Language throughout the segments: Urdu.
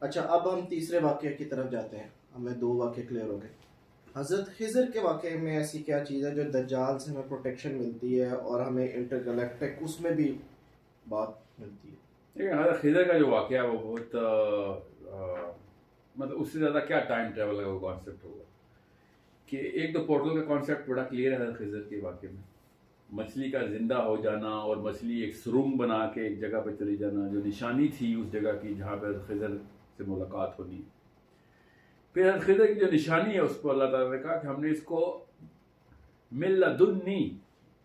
اچھا، اب ہم تیسرے واقعے کی طرف جاتے ہیں. ہمیں دو واقعے کلیئر ہو گئے. حضرت خضر کے واقعے میں ایسی کیا چیز ہے جو دجال سے ہمیں پروٹیکشن ملتی ہے اور ہمیں انٹر گلیکٹک اس میں بھی بات ملتی ہے؟ دیکھیں حضرت خضر کا جو واقعہ ہے وہ بہت مطلب اس سے زیادہ کیا ٹائم ٹریول کا وہ کانسیپٹ ہوگا کہ ایک تو پورٹل کا کانسیپٹ بڑا کلیئر ہے حضرت خضر کے واقعے میں. مچھلی کا زندہ ہو جانا اور مچھلی ایک سرنگ بنا کے ایک جگہ پہ چلی جانا جو نشانی تھی اس جگہ کی جہاں پہ حضرت خضر سے ملاقات ہونی. پھر حضرت خضر کی جو نشانی ہے اس کو اللہ تعالیٰ نے کہا کہ ہم نے اس کو من لدنی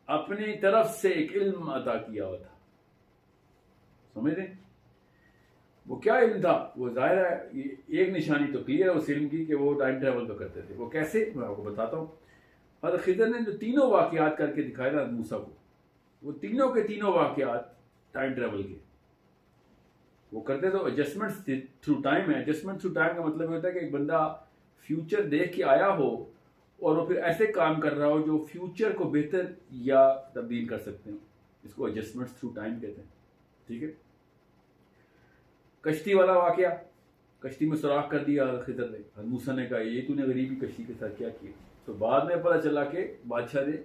اپنی طرف سے ایک علم عطا کیا ہوا تھا. سمجھ رہے؟ وہ کیا علم تھا؟ وہ ظاہر ہے ایک نشانی تو کلیئر ہے اس علم کی کہ وہ ٹائم ٹریول تو کرتے تھے. وہ کیسے؟ میں آپ کو بتاتا ہوں. حضرت خضر نے جو تینوں واقعات کر کے دکھائے نا موسیٰ کو، وہ تینوں کے تینوں واقعات ٹائم ٹریول کے وہ کرتے تو ایڈجسٹمنٹ تھرو ٹائم ہے. ایڈجسٹمنٹ تھرو ٹائم کا مطلب ہوتا ہے کہ ایک بندہ فیوچر دیکھ کے آیا ہو اور وہ پھر ایسے کام کر رہا ہو جو فیوچر کو بہتر یا تبدیل کر سکتے ہیں. اس کو ایڈجسٹمنٹ تھرو ٹائم کہتے ہیں. ٹھیک ہے. کشتی والا واقعہ، کشتی میں سوراخ کر دیا خضر نے. موسیٰ نے کہا یہ تو نے غریبی کشتی کے ساتھ کیا کیا؟ تو بعد میں پتہ چلا کہ بادشاہ نے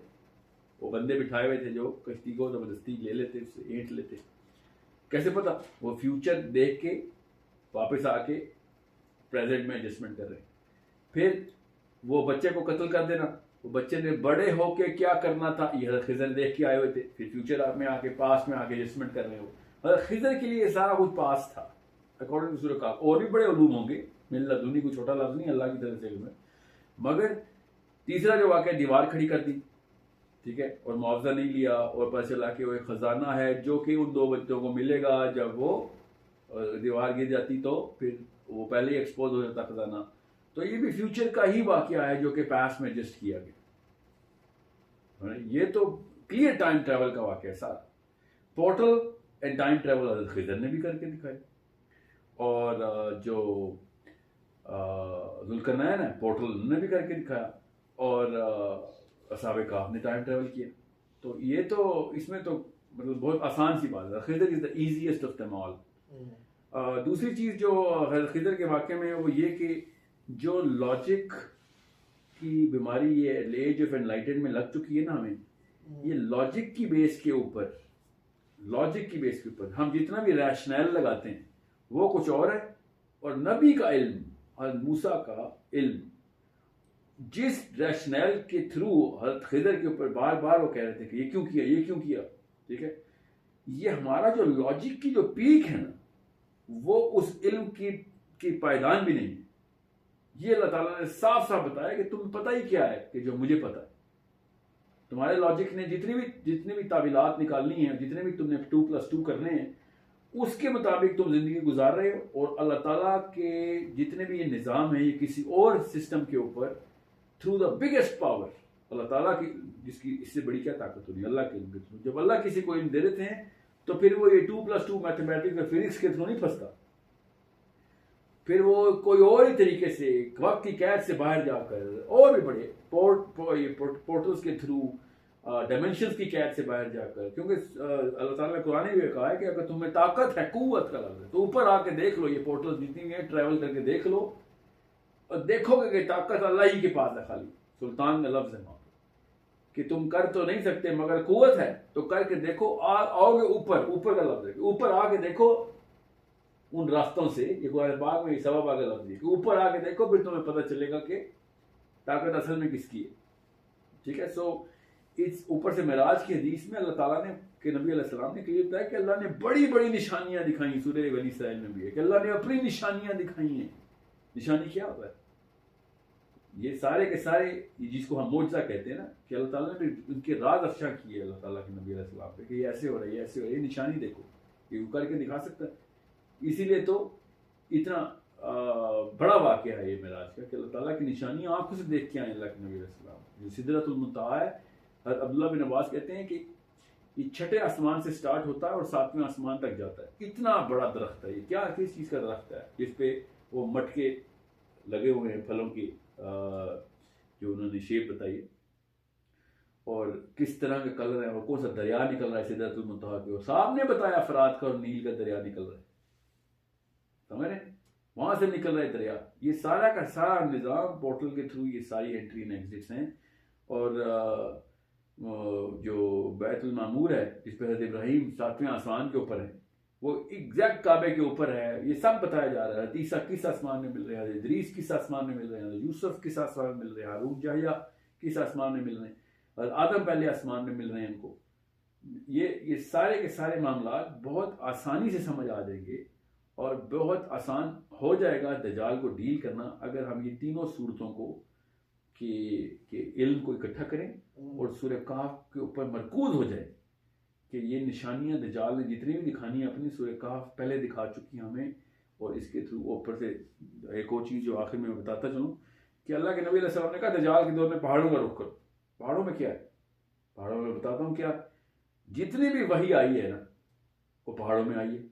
وہ بندے بٹھائے ہوئے تھے جو کشتی کو زبردستی لے لیتے، اس سے اینٹ لیتے. کیسے پتا؟ وہ فیوچر دیکھ کے واپس آ کے پریزنٹ میں ایڈجسٹمنٹ کر رہے ہیں. پھر وہ بچے کو قتل کر دینا، وہ بچے نے بڑے ہو کے کیا کرنا تھا یہ حضرت خضر دیکھ کے آئے ہوئے تھے. پھر فیوچر میں آ کے پاسٹ میں آ کے ایڈجسٹمنٹ کر رہے ہو. حضرت خضر کے لیے سارا کچھ پاس تھا اکارڈنگ ٹو سورہ کہف. اور بھی بڑے علوم ہوں گے، من لدنی کوئی چھوٹا لفظ نہیں، اللہ کی طرف سے علم ہے. مگر تیسرا جو واقعہ دیوار کھڑی کر دی، ٹھیک ہے، اور معاوضہ نہیں لیا اور پتہ چلا کہ وہ ایک خزانہ ہے جو کہ ان دو بچوں کو ملے گا. جب وہ دیوار گر جاتی تو پھر وہ پہلے ہی ایکسپوز ہو جاتا خزانہ. تو یہ بھی فیوچر کا ہی واقعہ ہے جو کہ پاسٹ میں ایڈجسٹ کیا گیا. یہ تو کلیئر ٹائم ٹریول کا واقعہ ہے سارا. پورٹل اینڈ ٹائم ٹریول حضرت خضر نے بھی کر کے دکھایا. اور جو ذوالقرنین ہے پورٹل نے بھی کر کے دکھایا. اور اصحاب کہف نے ٹائم ٹریول کیا. تو یہ تو اس میں تو مطلب بہت آسان سی بات ہے. Khizar is the easiest of them all. دوسری چیز جو خضر کے واقعے میں ہے وہ یہ کہ جو لاجک کی بیماری یہ ایج آف انلائٹن میں لگ چکی ہے نا ہمیں، یہ لاجک کی بیس کے اوپر ہم جتنا بھی ریشنل لگاتے ہیں وہ کچھ اور ہے. اور نبی کا علم، حضرت موسیٰ کا علم، جس ریشنل کے تھرو حضرت خضر کے اوپر بار بار وہ کہہ رہے تھے کہ یہ کیوں کیا، ٹھیک ہے، یہ ہمارا جو لاجک کی جو پیک ہے نا وہ اس علم کی پائیدان بھی نہیں. یہ اللہ تعالیٰ نے صاف صاف بتایا کہ تم پتہ ہی کیا ہے کہ جو مجھے پتا ہے. تمہارے لاجک نے جتنی بھی تعویلات نکالنی ہیں، جتنے بھی تم نے 2+2 کرنے ہیں، اس کے مطابق تم زندگی گزار رہے ہو. اور اللہ تعالیٰ کے جتنے بھی یہ نظام ہیں یہ کسی اور سسٹم کے اوپر تھرو دا بگیسٹ پاور اللہ تعالیٰ کی، جس کی اس سے بڑی کیا طاقت ہونی، اللہ کے علم کے تھرو. جب اللہ کسی کو علم دے دیتے ہیں تو پھر وہ یہ 2+2 میتھمیٹکس اور فزکس کے تھرو نہیں پھنستا. پھر وہ کوئی اور ہی طریقے سے وقت کی قید سے باہر جا کر اور بھی بڑے پورٹلز کے تھرو ڈائمینشنز کی قید سے باہر جا کر، کیونکہ اللہ تعالیٰ نے قرآن میں کہا ہے کہ اگر تمہیں طاقت ہے، قوت کا لفظ ہے، تو اوپر آ کے دیکھ لو، یہ پورٹلز جتنی بھی ہیں ٹریول کر کے دیکھ لو اور دیکھو گے کہ طاقت اللہ ہی کے پاس ہے. خالی سلطان کا لفظ ہے وہاں کہ تم کر تو نہیں سکتے مگر قوت ہے تو کر کے دیکھو. آؤ گے اوپر کا لفظ ہے کہ اوپر آ کے دیکھو ان راستوں سے. یہ قرآن پاک میں سبب آ کے لفظ ہے کہ اوپر آ کے دیکھو، پھر تمہیں پتہ چلے گا کہ طاقت اصل میں کس کی ہے. ٹھیک ہے. سو اس اوپر سے معراج کی حدیث میں اللہ تعالیٰ نے کہ نبی علیہ السلام نے کلیئر بتایا کہ اللہ نے بڑی بڑی نشانیاں دکھائیں. سورہ بنی اسرائیل میں بھی ہے کہ اللہ نے اپنی نشانیاں دکھائی ہیں. نشانی کیا ہوتا ہے؟ یہ سارے کے سارے جس کو ہم معجزہ کہتے ہیں نا، کہ اللہ تعالیٰ نے ان کے راز افشا کیے اللہ تعالیٰ کے نبی علیہ السلام پہ کہ یہ ایسے ہو رہا ہے، یہ ایسے ہو رہا ہے، یہ نشانی دیکھو، یہ کر کے دکھا سکتا ہے. اسی لیے تو اتنا بڑا واقعہ ہے یہ معراج کا کہ اللہ تعالیٰ کی نشانیاں آنکھوں سے دیکھ کے آئے اللہ کے نبی علیہ السلام. جو سدرۃ المنتہا ہے، حضرت عبداللہ بن عباس کہتے ہیں کہ یہ چھٹے آسمان سے سٹارٹ ہوتا ہے اور 7ویں آسمان تک جاتا ہے. اتنا بڑا درخت ہے یہ. کیا کس چیز کا درخت ہے؟ جس پہ وہ مٹکے لگے ہوئے ہیں پھلوں کی، جو انہوں نے شیپ بتائی ہے، اور کس طرح کا کلر ہے، اور کون سا دریا نکل رہا ہے سدرۃ المنتہا کے. اور صاحب نے بتایا فرات کا اور نیل کا دریا نکل رہا ہے. سمجھ رہے ہیں؟ وہاں سے نکل رہا ہے دریا. یہ سارا کا سارا نظام پورٹل کے تھرو یہ ساری انٹری اینڈ ایگزٹس ہیں. اور جو بیت المعمور ہے جس پہ حضرت ابراہیم 7ویں آسمان کے اوپر ہے وہ ایگزیکٹ کعبے کے اوپر ہے. یہ سب بتایا جا رہا ہے. عیسیٰ کس آسمان میں مل رہے ہیں, ادریس کس آسمان میں مل رہے ہیں, یوسف کس آسمان میں مل رہے ہیں, ہارون یحییٰ کس آسمان میں مل رہے ہیں, اور آدم پہلے آسمان میں مل رہے ہیں ان کو. یہ سارے کے سارے معاملات بہت آسانی سے سمجھ آ جائیں گے اور بہت آسان ہو جائے گا دجال کو ڈیل کرنا اگر ہم یہ تینوں صورتوں کو کہ علم کو اکٹھا کریں اور سورہ کہف کے اوپر مرکوز ہو جائے کہ یہ نشانیاں دجال نے جتنی بھی دکھانی ہیں اپنی سورہ کہف پہلے دکھا چکی ہیں ہمیں. اور اس کے تھرو اوپر سے ایک اور چیز جو آخر میں بتاتا چلوں کہ اللہ کے نبی علیہ السلام نے کہا دجال کے دور میں پہاڑوں کا رخ کرو. پہاڑوں میں کیا ہے؟ پہاڑوں میں بتاتا ہوں کیا, جتنی بھی وحی آئی ہے نا وہ پہاڑوں میں آئی ہے.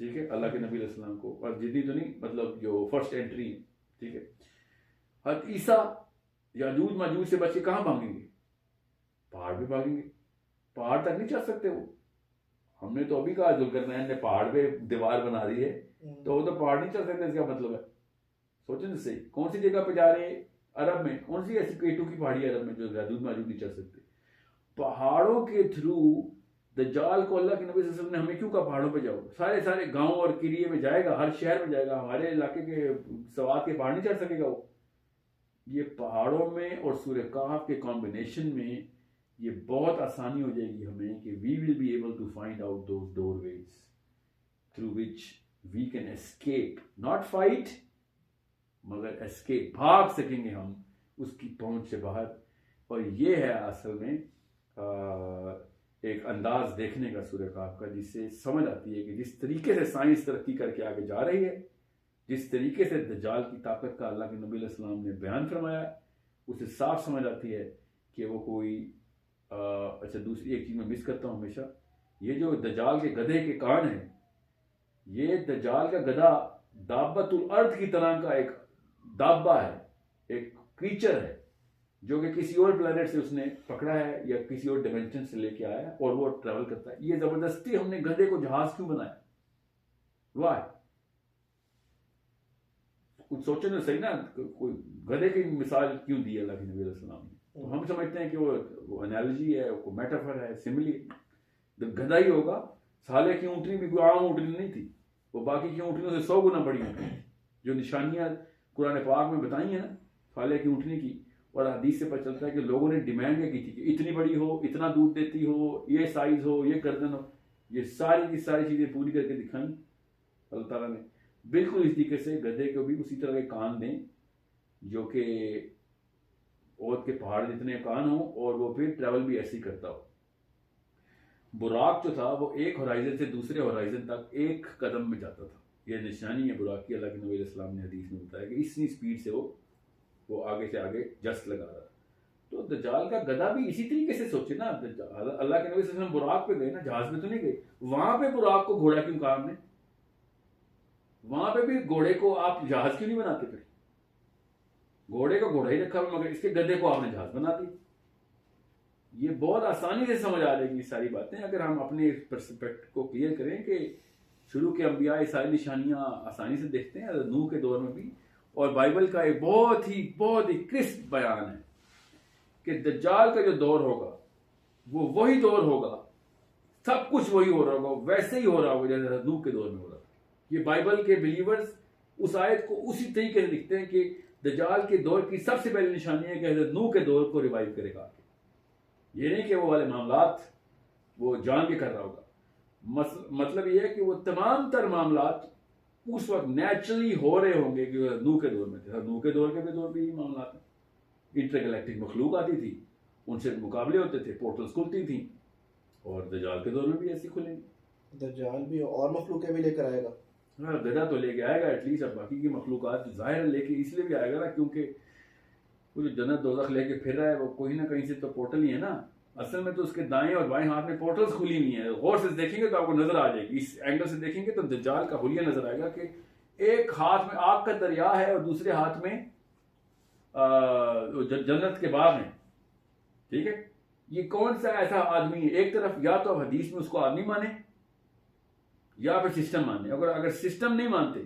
ٹھیک ہے, اللہ کے نبی علیہ السلام کو, اور جتنی تو نہیں, مطلب جو فرسٹ انٹری ہے. ٹھیک ہے, حضرت عیسیٰ یاجوج ماجوج سے بچ کے کہاں بھاگیں گے؟ پہاڑ پہ بھاگیں گے. پہاڑ تک نہیں چل سکتے وہ. ہم نے تو ابھی کہا ذوالقرنین نے پہاڑ پہ دیوار بنا دی ہے, تو وہ تو پہاڑ نہیں چل سکتے. اس کا مطلب ہے سوچیں نا صحیح, کون سی جگہ پہ جا رہے ہیں عرب میں, کون سی ایسی K2 کی پہاڑی عرب میں جو یاجوج ماجوج نہیں چل سکتے. پہاڑوں کے تھرو دجال کو اللہ کے نبی صلی اللہ علیہ وسلم نے ہمیں کیوں کہا پہاڑوں پہ جاؤ؟ سارے گاؤں اور قریے میں جائے گا, ہر شہر میں جائے گا. ہمارے علاقے کے سوات کے پہاڑ نہیں چڑھ سکے گا وہ. یہ پہاڑوں میں اور سورہ کہف کے کمبینیشن میں یہ بہت آسانی ہو جائے گی ہمیں کہ we will be able to find out those doorways through which we can escape, not fight مگر اسکیپ, بھاگ سکیں گے ہم اس کی پہنچ سے باہر. اور یہ ہے اصل میں ایک انداز دیکھنے کا سورہ کہف کا, جس سے سمجھ آتی ہے کہ جس طریقے سے سائنس ترقی کر کے آگے جا رہی ہے, جس طریقے سے دجال کی طاقت کا اللہ کے نبی علیہ السلام نے بیان فرمایا, اسے صاف سمجھ آتی ہے کہ وہ کوئی اچھا دوسری ایک چیز میں مس کرتا ہوں ہمیشہ, یہ جو دجال کے گدھے کے کان ہیں, یہ دجال کا گدھا دابت الارض کی طرح کا ایک دابہ ہے, ایک کریچر ہے جو کہ کسی اور پلانٹ سے اس نے پکڑا ہے یا کسی اور ڈائمینشن سے لے کے آیا ہے اور وہ ٹریول کرتا ہے. یہ زبردستی ہم نے گدھے کو جہاز کیوں بنایا؟ واہ, کچھ سوچیں نا صحیح نا, کوئی گدھے کی مثال کیوں دی اللہ کے نبی علیہ السلام نے؟ تو ہم سمجھتے ہیں کہ وہ انالوجی ہے, وہ میٹافر ہے, سملی. گدھا ہی ہوگا. سالے کی اونٹنی بھی کوئی عام اونٹنی نہیں تھی, وہ باقی کی اونٹنیوں سے 100 گنا بڑی ہیں. جو نشانیاں قرآن پاک میں بتائی ہیں نا سالے کی اونٹنی کی, اور حدیث سے پتہ چلتا ہے کہ لوگوں نے ڈیمانڈ یہ کی تھی کہ اتنی بڑی ہو, اتنا دودھ دیتی ہو, یہ سائز ہو, یہ گردن ہو. یہ ساری کی ساری چیزیں پوری کر کے دکھائیں اللہ تعالیٰ نے. بالکل اس طریقے سے گدھے کو بھی اسی طرح کے کان دیں جو کہ اونٹ کے پہاڑ جتنے کان ہوں, اور وہ پھر ٹریول بھی ایسے ہی کرتا ہو. براق جو تھا وہ ایک ہورائزن سے دوسرے ہورائزن تک ایک قدم میں جاتا تھا. یہ نشانی ہے براق کی, اللہ کے نبی علیہ السلام نے حدیث میں بتایا کہ اتنی اسپیڈ سے وہ آگے سے آگے جست لگا رہا. تو دجال کا گدھا بھی اسی طریقے سے سوچے نا. اللہ کے نبی صلی اللہ علیہ وسلم براق پہ گئے نا, جہاز میں تو نہیں گئے. وہاں پہ براق کو گھوڑا کیوں کہا ہم نے؟ وہاں پہ بھی گھوڑے کو آپ جہاز کیوں نہیں بناتے؟ پھر گھوڑے کو گھوڑا ہی رکھا مگر اس کے گدھے کو آپ نے جہاز بنا دی. یہ بہت آسانی سے سمجھ آ جائے گی ساری باتیں اگر ہم اپنے پرسپیکٹ کو کلیئر کریں کہ شروع کے انبیاء یہ ساری نشانیاں آسانی سے دیکھتے ہیں, نوح کے دور میں بھی. اور بائبل کا ایک بہت ہی کرسپ بیان ہے کہ دجال کا جو دور ہوگا وہ وہی دور ہوگا, سب کچھ وہی ہو رہا ہوگا, ویسے ہی ہو رہا ہوگا جیسے نوح کے دور میں ہو رہا. یہ بائبل کے بلیورز اس آیت کو اسی طریقے سے لکھتے ہیں کہ دجال کے دور کی سب سے پہلی نشانی ہے کہ حضرت نوح کے دور کو ریوائیو کرے گا. یہ نہیں کہ وہ والے معاملات وہ جان کے کر رہا ہوگا. مطلب یہ ہے کہ وہ تمام تر معاملات اس وقت نیچرلی ہو رہے ہوں گے کہ نوح کے دور میں تھے. نوح کے دور کے دور بھی معاملات انٹرگلیکٹک مخلوق آتی تھی, ان سے مقابلے ہوتے تھے, پورٹلز کھلتی تھیں, اور دجال کے دور میں بھی ایسی کھلیں گی. دجال بھی اور مخلوقیں بھی لے کر آئے گا. ہاں, گدھا تو لے کے آئے گا ایٹ لیسٹ. اب باقی کی مخلوقات ظاہر لے کے اس لیے بھی آئے گا نا کیونکہ وہ جو جنت دوزخ لے کے پھر رہا ہے وہ کوئی نہ کہیں سے تو پورٹل ہی ہے نا. اصل میں تو اس کے دائیں اور بائیں ہاتھ میں پورٹلز کھلی ہوئی ہیں. غور سے دیکھیں گے تو آپ کو نظر آ جائے گی, اس اینگل سے دیکھیں گے تو دجال کا حلیہ نظر آئے گا کہ ایک ہاتھ میں آگ کا دریا ہے اور دوسرے ہاتھ میں جنت کے باغ ہیں. ٹھیک ہے, یہ کون سا ایسا آدمی ہے؟ ایک طرف یا تو حدیث میں اس کو آدمی مانے یا پھر سسٹم مانے. اگر سسٹم نہیں مانتے,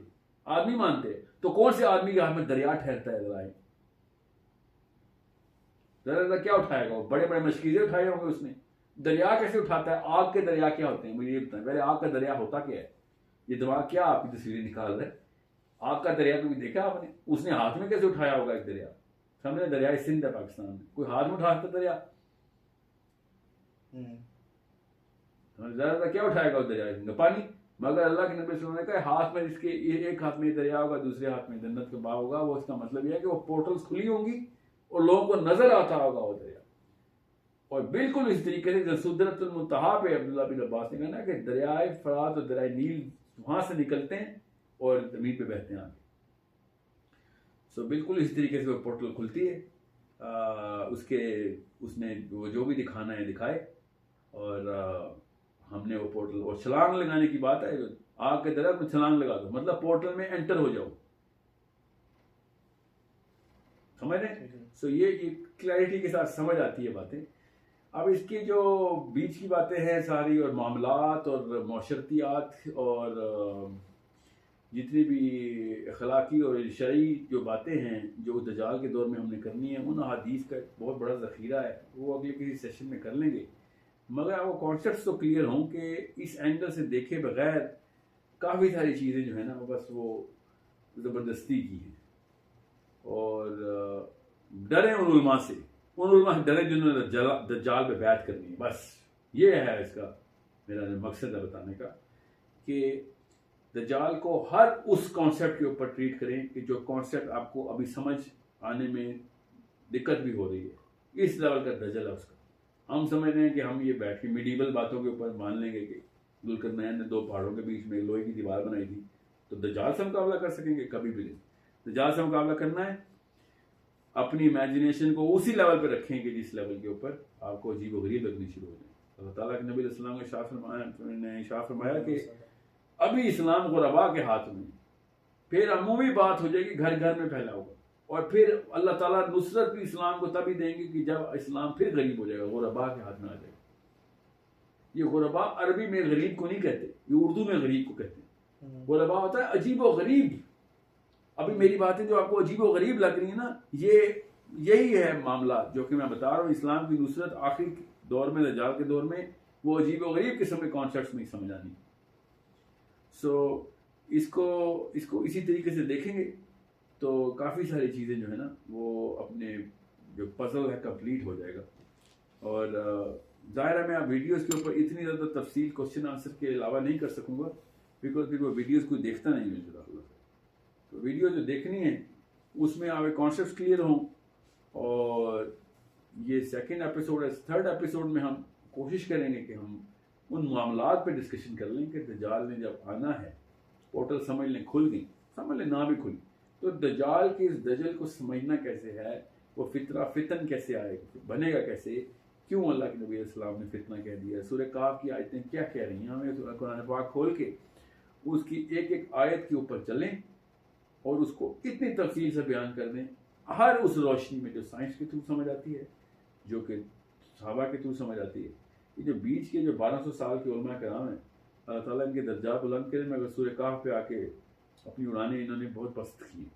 آدمی مانتے ہیں، تو کون سے آدمی کے ہاتھ میں دریا ٹھہرتا ہے؟ ذرا کیا اٹھائے گا وہ؟ بڑے بڑے مشکیزیں اٹھائے ہوں گے اس نے. دریا کیسے اٹھاتا ہے؟ آگ کے دریا کیا ہوتے ہیں مجھے یہ بتائیں پہلے. آگ کا دریا ہوتا کیا ہے؟ یہ دماغ کیا آپ کی تصویریں نکال رہا ہے؟ آگ کا دریا کبھی دیکھا آپ نے؟ اس نے ہاتھ میں کیسے اٹھایا ہوگا ایک دریا؟ سمجھے؟ دریائے سندھ ہے پاکستان میں، کوئی ہاتھ میں اٹھاتا دریا؟ زیادہ کیا اٹھائے گا وہ دریا کا پانی؟ مگر اللہ کے نبی صلی اللہ علیہ وسلم نے کہا ہاتھ میں اس کے ایک ہاتھ میں دریا ہوگا، دوسرے ہاتھ میں جنت کا باغ ہوگا. وہ اس کا مطلب یہ ہے کہ وہ پورٹلز کھلی ہوں گی اور لوگوں کو نظر آتا ہوگا وہ دریا. اور بالکل اس طریقے سے سدرۃ المنتہا پہ عبداللہ بن عباس نے کہا نا کہ دریائے فرات اور دریائے نیل وہاں سے نکلتے ہیں اور زمین پہ بہتے ہیں آگے. سو بالکل اس طریقے سے وہ پورٹل کھلتی ہے. اس نے جو بھی دکھانا ہے دکھائے. اور ہم نے وہ پورٹل، اور چھلانگ لگانے کی بات ہے، آگ کے دریا میں چھلانگ لگا دو، مطلب پورٹل میں انٹر ہو جاؤ. سمجھ رہے ہیں؟ سو یہ کلیئرٹی کے ساتھ سمجھ آتی ہے باتیں. اب اس کی جو بیچ کی باتیں ہیں ساری، اور معاملات اور معاشرتیات اور جتنی بھی اخلاقی اور شرعی جو باتیں ہیں جو دجال کے دور میں ہم نے کرنی ہیں، ان احادیث کا بہت بڑا ذخیرہ ہے، وہ اگلے کسی سیشن میں کر لیں گے. مگر وہ کانسیپٹس تو کلیئر ہوں کہ اس اینگل سے دیکھے بغیر کافی ساری چیزیں جو ہیں نا بس وہ زبردستی کی ہیں. اور ڈریں ان علماء سے، ان علماء سے ڈریں جنہوں نے دجال پہ بیعت کرنی ہے. بس یہ ہے اس کا میرا مقصد ہے بتانے کا، کہ دجال کو ہر اس کانسیپٹ کے اوپر ٹریٹ کریں کہ جو کانسیپٹ آپ کو ابھی سمجھ آنے میں دقت بھی ہو رہی ہے. اس لیول کا دجال ہے اس کا. ہم سمجھ رہے ہیں کہ ہم یہ بیٹھ کے میڈیول باتوں کے اوپر مان لیں گے کہ ذوالقرنین نے 2 پہاڑوں کے بیچ میں لوہے کی دیوار بنائی تھی، تو دجال سے مقابلہ کر سکیں گے؟ کبھی بھی نہیں. دجال سے مقابلہ کرنا ہے اپنی امیجنیشن کو اسی لیول پہ رکھیں کہ جس لیول کے اوپر آپ کو عجیب و غریب لگنی شروع ہو جائے. اللہ تعالیٰ کے نبی علیہ السلام نے ارشاد فرمایا کہ ابھی اسلام غربا کے ہاتھ میں، پھر عمومی بات ہو جائے گی، گھر گھر میں پھیلا ہوگا. اور پھر اللہ تعالیٰ نصرت بھی اسلام کو تبھی دیں گے کہ جب اسلام پھر غریب ہو جائے گا، غربا کے ہاتھ میں آ جائے گا. یہ غربا عربی میں غریب کو نہیں کہتے، یہ اردو میں غریب کو کہتے ہیں. غربا ہوتا ہے عجیب و غریب. ابھی میری باتیں جو آپ کو عجیب و غریب لگ رہی ہیں نا، یہی ہے معاملہ جو کہ میں بتا رہا ہوں. اسلام کی نصرت آخری دور میں، دجال کے دور میں، وہ عجیب و غریب قسم کے کانسیپٹس نہیں سمجھ آنی. سو اس کو اسی طریقے سے دیکھیں گے تو کافی ساری چیزیں جو ہے نا وہ اپنے جو پزل ہے کمپلیٹ ہو جائے گا. اور ظاہر ہے میں اب ویڈیوز کے اوپر اتنی زیادہ تفصیل کوشچن آنسر کے علاوہ نہیں کر سکوں گا، بیکاز پھر وہ ویڈیوز کوئی دیکھتا نہیں ہے. تو ویڈیو جو دیکھنی ہے اس میں آپ کانسیپٹس کلیئر ہوں. اور یہ 2nd ایپیسوڈ ہے. 3rd ایپیسوڈ میں ہم کوشش کریں گے کہ ہم ان معاملات پہ ڈسکشن کر لیں کہ دجال نے جب آنا ہے، پورٹل سمجھ لیں کھل گئی، سمجھ لیں نہ بھی کھلی، تو دجال کی اس دجل کو سمجھنا کیسے ہے، وہ فتن کیسے آئے گا، بنے گا کیسے، کیوں اللہ کے نبی علیہ السلام نے فتنہ کہہ دیا، سورہ کہف کی آیتیں کیا کہہ رہی ہیں. ہمیں قرآن پاک کھول کے اس کی ایک ایک آیت کے اوپر چلیں اور اس کو اتنی تفصیل سے بیان کر دیں، ہر اس روشنی میں جو سائنس کے تھرو سمجھ آتی ہے، جو کہ صحابہ کے تھرو سمجھ آتی ہے. یہ جو بیچ کے جو 1200 سال کے علماء کرام ہیں، اللہ تعالیٰ ان کے درجات بلند کرے، مگر سورہ کہف پہ آ کے اپنی اڑانیں انہوں نے بہت پست کی ہیں.